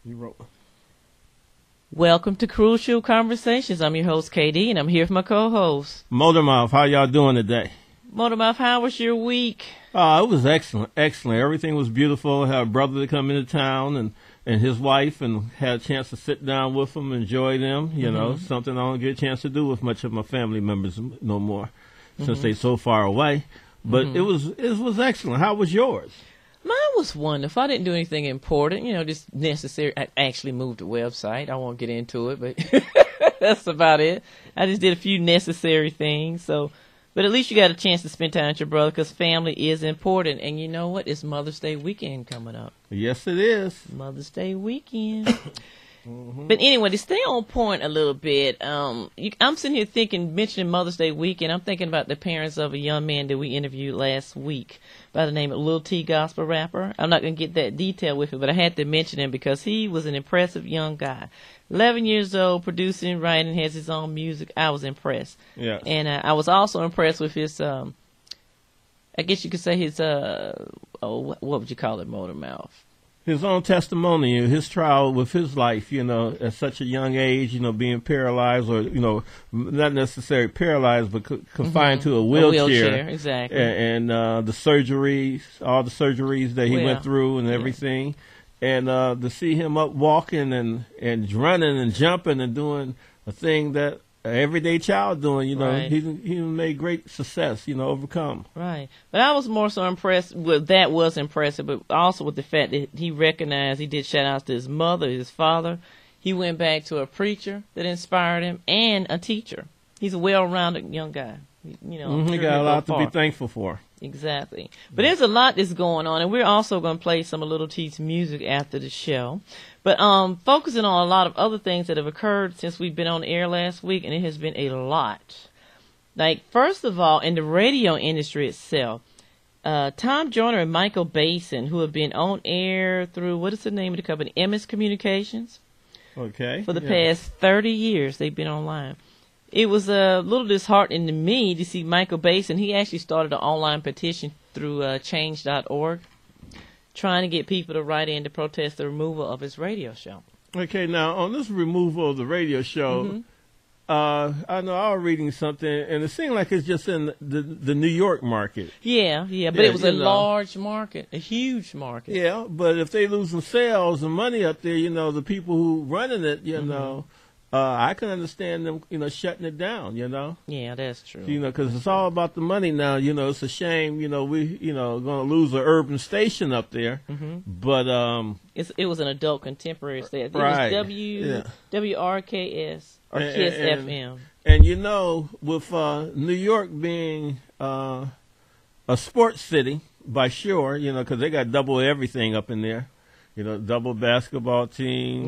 You wrote. Welcome to Crucial Conversations. I'm your host, KD, and I'm here with my co-host. Motormouth, how y'all doing today? Motormouth, how was your week? It was excellent. Everything was beautiful. I had a brother to come into town and his wife, and had a chance to sit down with them, enjoy them, you know, something I don't get a chance to do with much of my family members no more since they're so far away. But it was excellent. How was yours? Mine was wonderful. I didn't do anything important, just necessary. I actually moved the website. I won't get into it, but that's about it. I just did a few necessary things. But at least you got a chance to spend time with your brother, because family is important. And you know what? It's Mother's Day weekend coming up. Yes, it is. Mother's Day weekend. But anyway, to stay on point a little bit, I'm sitting here mentioning Mother's Day weekend, I'm thinking about the parents of a young man that we interviewed last week by the name of Lil T Gospel Rapper. I'm not going to get that detail with him, but I had to mention him because he was an impressive young guy. 11 years old, producing, writing, has his own music. I was impressed. Yeah. And I was also impressed with his, I guess you could say his, what would you call it, Motormouth? His own testimony, his trial with his life, at such a young age, being paralyzed or, not necessarily paralyzed, but confined to a wheelchair. Exactly. And the surgeries, all the surgeries that he went through and everything. And to see him up walking and running and jumping and doing a thing that everyday child doing, right. he made great success, overcome. Right. But I was more so impressed with that was impressive, but also with the fact that he recognized, he did shout outs to his mother, his father. He went back to a preacher that inspired him and a teacher. He's a well-rounded young guy. He got a lot to be thankful for. Exactly. But there's a lot that's going on, and we're also going to play some of Little T's music after the show. But focusing on a lot of other things that have occurred since we've been on the air last week, and it has been a lot. Like, first of all, in the radio industry itself, Tom Joyner and Michael Basin, who have been on air through, what is the name of the company? MS Communications. Okay. For the past 30 years, they've been online. It was a little disheartening to me to see Michael Basin. He actually started an online petition through change.org, trying to get people to write in to protest the removal of his radio show. Okay, now, on this removal of the radio show, I know I was reading something, and it seemed like it's just in the New York market. Yeah, but it was a large market, a huge market. Yeah, but if they losing sales and money up there, the people who running it, I can understand them, shutting it down, Yeah, that's true. Because it's all about the money now. It's a shame, we, going to lose an urban station up there. But it was an adult contemporary station. It right. was WRKS or KISS FM. And with New York being a sports city by sure, because they got double everything up in there. Double basketball team,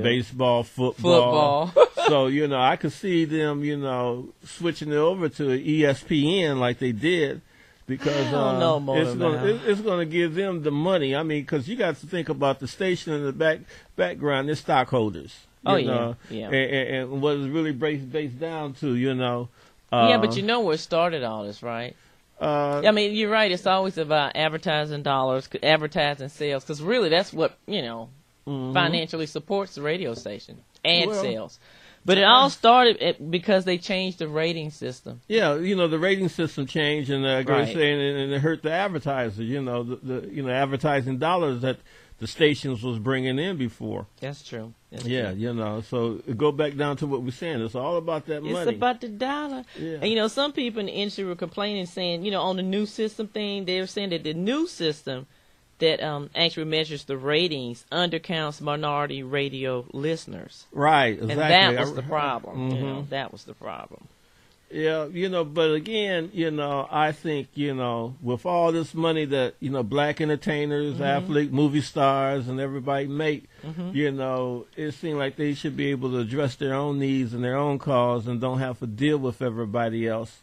baseball, football. So, I could see them, switching it over to ESPN like they did, because it's going to give them the money. I mean, because you got to think about the station in the background, they're stockholders. And what it's really based down to, but you know where it started all this, right? I mean, you're right. It's always about advertising dollars, advertising sales, because really that's what, financially supports the radio station, sales. But it all started because they changed the rating system. Yeah, the rating system changed, and and it hurt the advertisers. The advertising dollars that the stations was bringing in before. That's true. True. So go back down to what we're saying. It's all about that money. It's about the dollar. Yeah. And, some people in the industry were complaining, saying, on the new system thing, they were saying that the new system that actually measures the ratings undercounts minority radio listeners. Right, exactly. And that was the problem. That was the problem. Yeah, but again, I think, with all this money that, black entertainers, athletes, movie stars, and everybody make, it seems like they should be able to address their own needs and their own cause and don't have to deal with everybody else,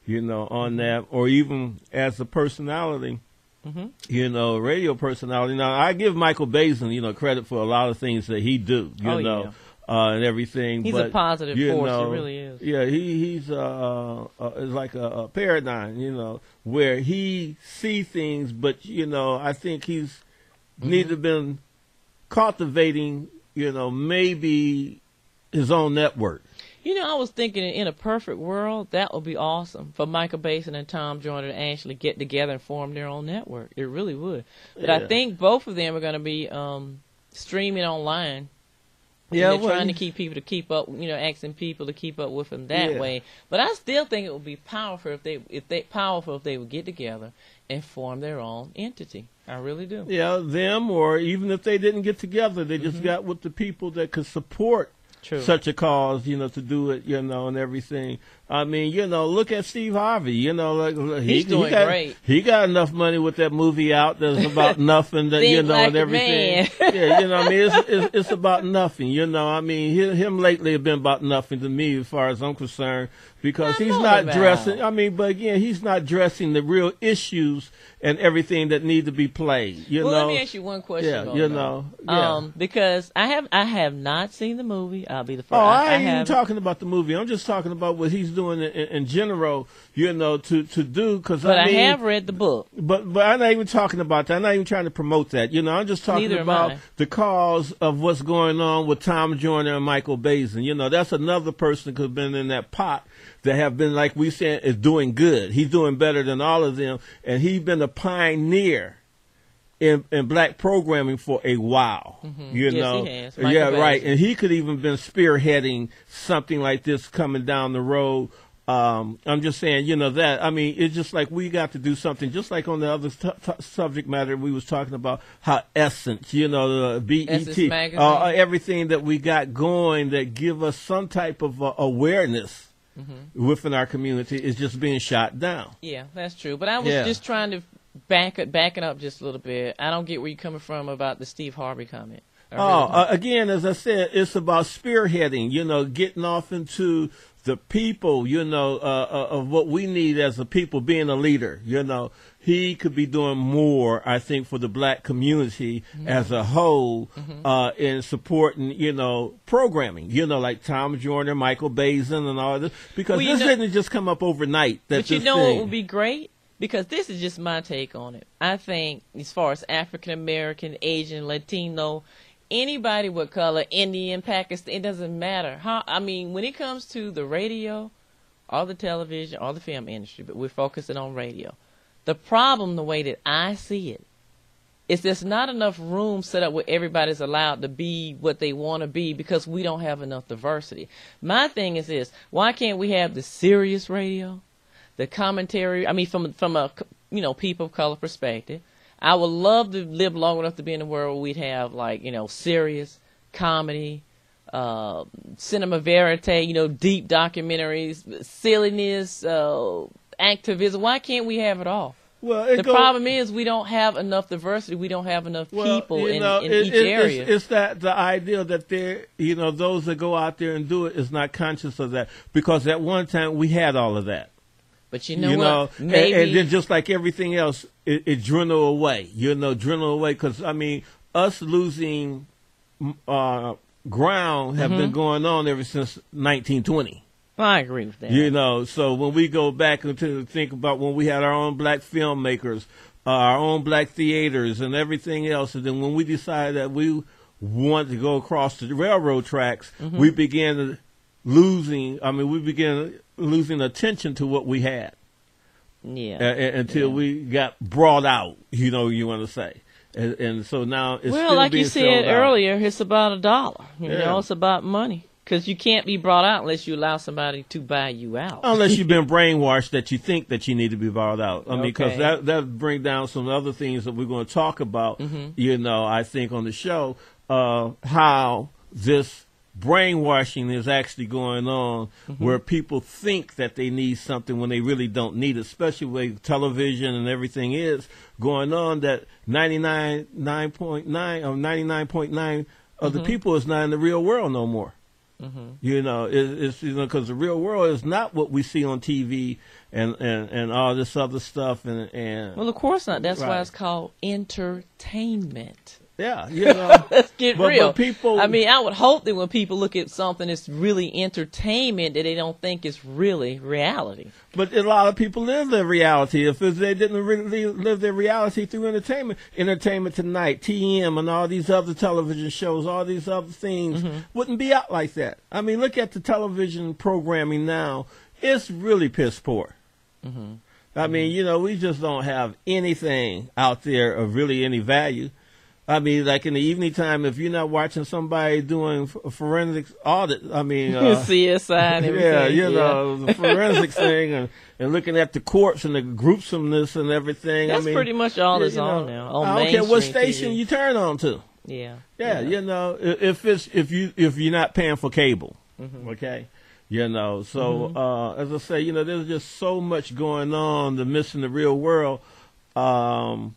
on that, or even as a personality, radio personality. Now, I give Michael Basin, credit for a lot of things that he do, and everything. He's a positive force. He really is. Yeah, he's like a paradigm, where he see things, but I think he's neither been cultivating maybe his own network. I was thinking in a perfect world, that would be awesome for Michael Basin and Tom Joyner to actually get together and form their own network. It really would. But I think both of them are going to be streaming online. Yeah, they're trying to keep people to keep up, asking people to keep up with them that way. But I still think it would be powerful if they would get together and form their own entity. I really do. Yeah, them, or even if they didn't get together, they just got with the people that could support such a cause, to do it, and everything. I mean, look at Steve Harvey, he's doing great. He got enough money with that movie out that's about nothing, that, and everything. Yeah, I mean, it's about nothing, I mean, him lately have been about nothing to me as far as I'm concerned, because he's not dressing, but again, he's not dressing the real issues and everything that need to be played, Let me ask you one question. Because I have not seen the movie. I'll be the first. Oh, I ain't even talking about the movie. I'm just talking about what he's doing in general, to do. But I have read the book. But I'm not even talking about that. I'm not even trying to promote that. I'm just talking about the cause of what's going on with Tom Joyner and Michael Basin. That's another person who could have been in that pot that have been, like we said, is doing good. He's doing better than all of them, and he's been a pioneer in black programming for a while. Yes, he has. Right. And he could even been spearheading something like this coming down the road. I'm just saying, that. I mean, it's just like we got to do something, just like on the other subject matter we was talking about, how Essence, the BET, everything that we got going that give us some type of awareness within our community is just being shot down. Yeah, that's true. But I was just trying to backing up just a little bit. I don't get where you're coming from about the Steve Harvey comment. Again, as I said, it's about spearheading, getting off into the people, of what we need as a people, being a leader. He could be doing more, I think, for the black community as a whole, in supporting, programming, like Tom Joyner, Michael Basin, and all this, because this didn't just come up overnight. But what would be great? Because this is just my take on it. I think as far as African American, Asian, Latino, anybody with color, Indian, Pakistan, it doesn't matter. When it comes to the radio, or the television, or the film industry, but we're focusing on radio. The problem, the way that I see it, is there's not enough room set up where everybody's allowed to be what they want to be because we don't have enough diversity. My thing is this: why can't we have the serious radio, the commentary? From a people of color perspective. I would love to live long enough to be in a world where we'd have serious comedy, cinema verite, deep documentaries, silliness, activism. Why can't we have it all? Well, the problem is we don't have enough diversity. We don't have enough people in each area. It's that the idea that those that go out there and do it is not conscious of that, because at one time we had all of that. But what? Maybe. And then just like everything else, it dwindled away. Because us losing ground have been going on ever since 1920. I agree with that. So when we go back to think about when we had our own black filmmakers, our own black theaters, and everything else, and then when we decided that we wanted to go across the railroad tracks, we began losing attention to what we had. Yeah. Until we got brought out, you want to say. And so now it's still like being you said sold earlier, it's about $1. It's about money. Because you can't be brought out unless you allow somebody to buy you out. Unless you've been brainwashed that you think that you need to be brought out. Because that brings down some other things that we're going to talk about, I think on the show, how this brainwashing is actually going on, where people think that they need something when they really don't need it, especially with television and everything is going on, that 99.9 of the people is not in the real world no more. It's because the real world is not what we see on TV and all this other stuff and well, of course not. That's why it's called entertainment. Yeah, you know. Let's get real. But people, I mean, I would hope that when people look at something that's really entertainment, that they don't think it's really reality. But a lot of people live their reality. If they didn't really live their reality through Entertainment Tonight, TM, and all these other television shows, all these other things wouldn't be out like that. I mean, look at the television programming now. It's really piss poor. I mean, you know, we just don't have anything out there of really any value. I mean, like in the evening time, if you're not watching somebody doing forensics audit, I mean, CSI and everything. Yeah, you know, the forensics thing and looking at the corpse and the gruesomeness and everything. That's I mean, pretty much all that's on now. On I don't care what mainstream station TV. you turn on to. Yeah. Yeah, you know, if you're not paying for cable, okay. You know, so as I say, you know, there's just so much going on, the missing the real world, that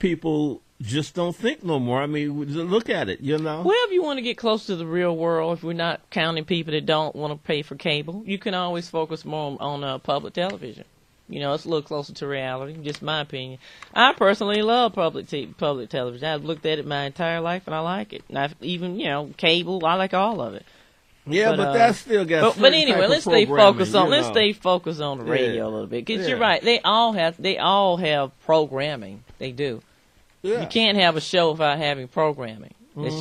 people just don't think no more. I mean, look at it, you know. Well, if you want to get close to the real world, if we're not counting people that don't want to pay for cable, you can always focus more on public television. You know, it's a little closer to reality, just my opinion. I personally love public television. I've looked at it my entire life, and I like it. And even, you know, cable, I like all of it. Yeah, but that's still got. But anyway, let's stay focused on the Yeah. radio a little bit, because you're right. They all have programming. They do. Yeah. You can't have a show without having programming. It's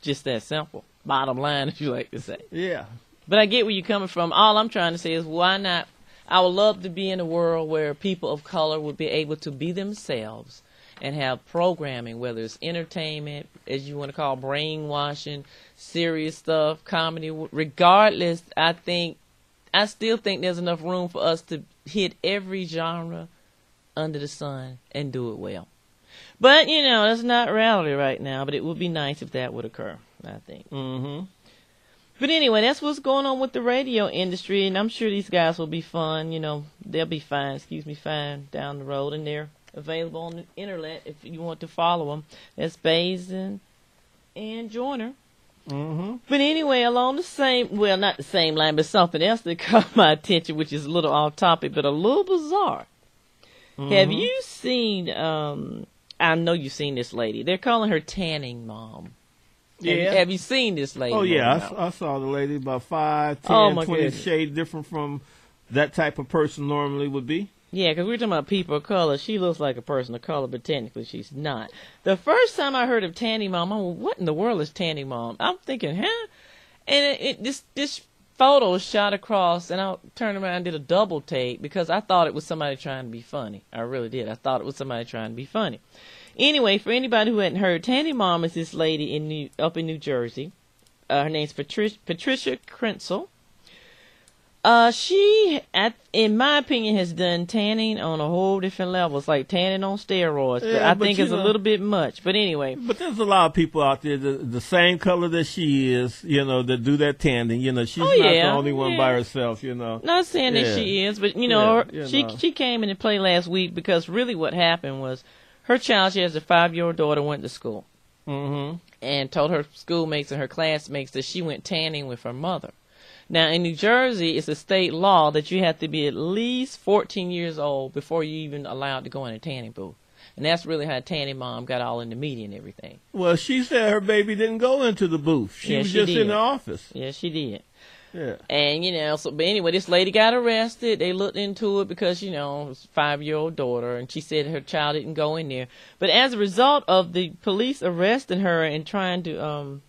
just that simple. Bottom line, as you like to say. Yeah. But I get where you're coming from. All I'm trying to say is, why not? I would love to be in a world where people of color would be able to be themselves and have programming, whether it's entertainment, as you want to call brainwashing, serious stuff, comedy. Regardless, I still think there's enough room for us to hit every genre under the sun and do it well. But, you know, that's not reality right now, but it would be nice if that would occur, I think. But anyway, that's what's going on with the radio industry, and I'm sure these guys will be fun. You know, they'll be fine down the road, and they're available on the internet if you want to follow them. That's Bays and Joyner. But anyway, along the same, well, not the same line, but something else that caught my attention, which is a little off topic, but a little bizarre. Have you seen, I know you've seen this lady. They're calling her Tanning Mom. Yeah. Have you seen this lady? Oh, yeah. I saw the lady about 5, 10, 20 shades different from that type of person normally would be. Yeah, because we're talking about people of color. She looks like a person of color, but technically she's not. The first time I heard of Tanning Mom, I'm like, what in the world is Tanning Mom? I'm thinking, huh? And this photo shot across, and I turned around and did a double take because I thought it was somebody trying to be funny. I really did. I thought it was somebody trying to be funny. Anyway, for anybody who hadn't heard, Tanning Mom is this lady up in New Jersey. Her name's Patricia Krentzel. She, in my opinion, has done tanning on a whole different level. It's like tanning on steroids. But I think it's a little bit much. But anyway. But there's a lot of people out there, the same color that she is, you know, that do that tanning. You know, she's not the only one by herself, you know. Not saying that she is, but, you know, she came in and played last week because really what happened was her child, she has a 5-year-old daughter, went to school. And told her schoolmates and her classmates that she went tanning with her mother. Now, in New Jersey, it's a state law that you have to be at least 14 years old before you're even allowed to go in a tanning booth. And that's really how Tanning Mom got all in the media and everything. Well, she said her baby didn't go into the booth. She was just in the office. Yeah, she did. Yeah. And, you know, but anyway, this lady got arrested. They looked into it because, you know, it was a 5-year-old daughter, and she said her child didn't go in there. But as a result of the police arresting her and trying to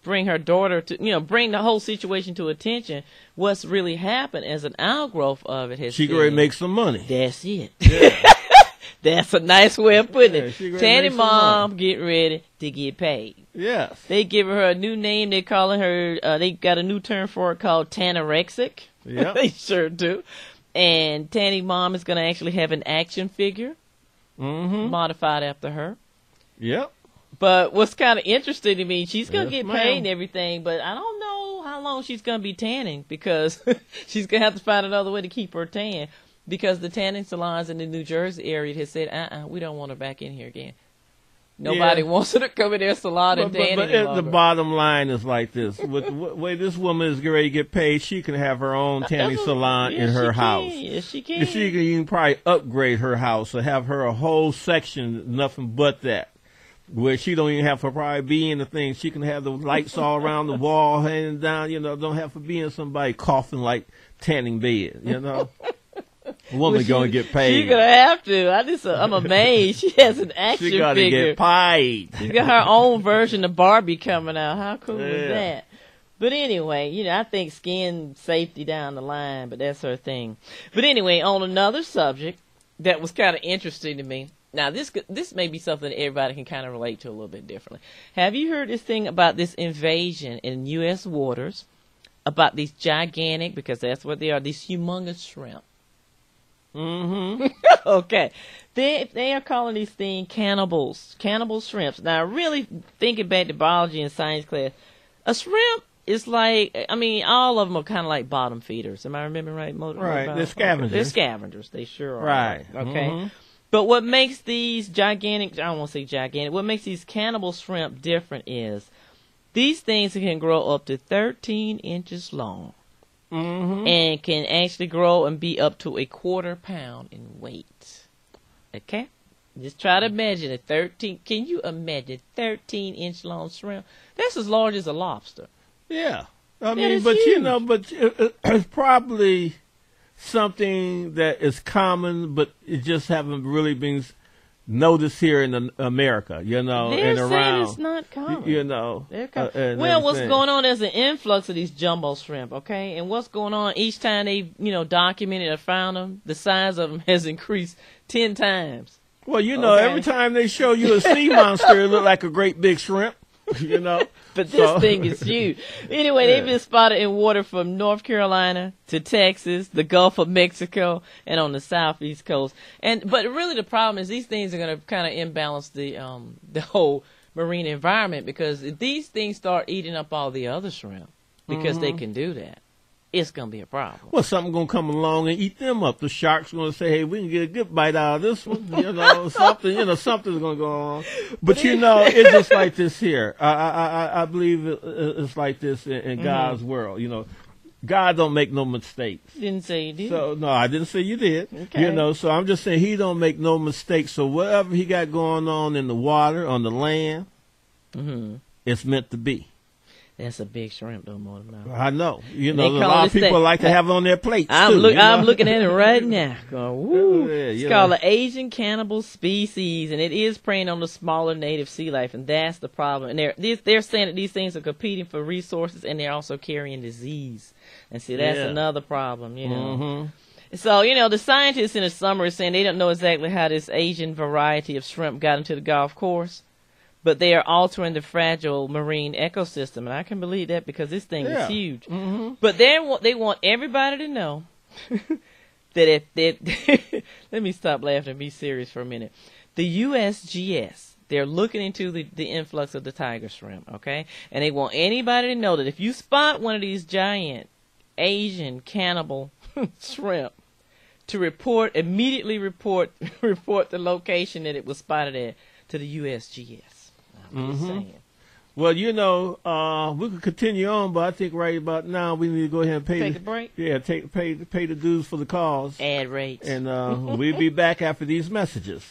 bring her daughter to, you know, bring the whole situation to attention, what's really happened as an outgrowth of it has she going to make some money. That's it. Yeah. That's a nice way of putting it. Tanning Mom get ready to get paid. Yes. They give her a new name. They're calling her, they got a new term for it called Tanorexic. Yeah. They sure do. And Tanning Mom is going to actually have an action figure modified after her. Yep. But what's kind of interesting to me, she's going to get paid and everything, but I don't know how long she's going to be tanning because she's going to have to find another way to keep her tan because the tanning salons in the New Jersey area has said, we don't want her back in here again. Nobody wants her to come in their salon and tan anymore. The bottom line is like this. With the way this woman is ready to get paid, she can have her own tanning salon in her house. Yes, she can. She can even probably upgrade her house or have her a whole section, nothing but that. where she don't even have to probably be in the thing. She can have the lights all around the wall hanging down, don't have to be in somebody coughing like tanning bed, A woman gonna get paid. She gonna have to. I'm amazed. She has an action She gotta figure. get paid. She's got her own version of Barbie coming out. How cool is that? But anyway, I think skin safety down the line, but that's her thing. But anyway, on another subject that was kind of interesting to me. Now, this may be something that everybody can kind of relate to a little bit differently. Have you heard this thing about this invasion in U.S. waters, about these gigantic, because that's what they are, these humongous shrimp? Mm-hmm. Okay. They are calling these things cannibal shrimps. Now, really thinking back to biology and science class, a shrimp is like, all of them are kind of like bottom feeders. Am I remembering right? Right. They're scavengers. They're scavengers. They sure are. Right. Okay. Mm-hmm. But what makes these gigantic, I don't want to say gigantic, what makes these cannibal shrimp different is these things can grow up to 13 inches long. Mm-hmm. And can actually grow and be up to a 1/4 pound in weight. Okay? Just try to imagine can you imagine 13-inch long shrimp? That's as large as a lobster. Yeah. But it's probably something that is common, but it just haven't really been noticed here in America, They're and around. saying it's not common. They're what's going on? There's an influx of these jumbo shrimp, okay? And what's going on? Each time they, documented or found them, the size of them has increased 10 times. Well, every time they show you a sea monster, it look like a great big shrimp, But this thing is huge. Anyway, they've been spotted in water from North Carolina to Texas, the Gulf of Mexico, and on the southeast coast. But really the problem is these things are going to kind of imbalance the whole marine environment, because if these things start eating up all the other shrimp, because they can do that, it's going to be a problem. Well, something going to come along and eat them up. The shark's going to say, hey, we can get a good bite out of this one. Something's going to go on. But, it's just like this here. I believe it's like this in God's world. God don't make no mistakes. Didn't say you did. So, no, I didn't say you did. Okay. So I'm just saying he don't make no mistakes. So whatever he got going on in the water, on the land, it's meant to be. That's a big shrimp, though, more than that. I know. A lot of people like to have it on their plates, I'm looking at it right now. Going, woo. It's called an Asian cannibal species, and it is preying on the smaller native sea life, and that's the problem. And they're saying that these things are competing for resources, and they're also carrying disease. And see, that's another problem, Mm-hmm. So, the scientists in the summary are saying they don't know exactly how this Asian variety of shrimp got into the Gulf course, but they are altering the fragile marine ecosystem, and I can believe that because this thing is huge. Mm-hmm. But they want everybody to know that let me stop laughing and be serious for a minute. The USGS, they're looking into the influx of the tiger shrimp, okay? And they want anybody to know that if you spot one of these giant Asian cannibal shrimp, to immediately report the location that it was spotted at to the USGS. Well, we could continue on, but I think right about now we need to go ahead and take a break. Yeah, pay the dues for the cause. Ad rates. And we'll be back after these messages.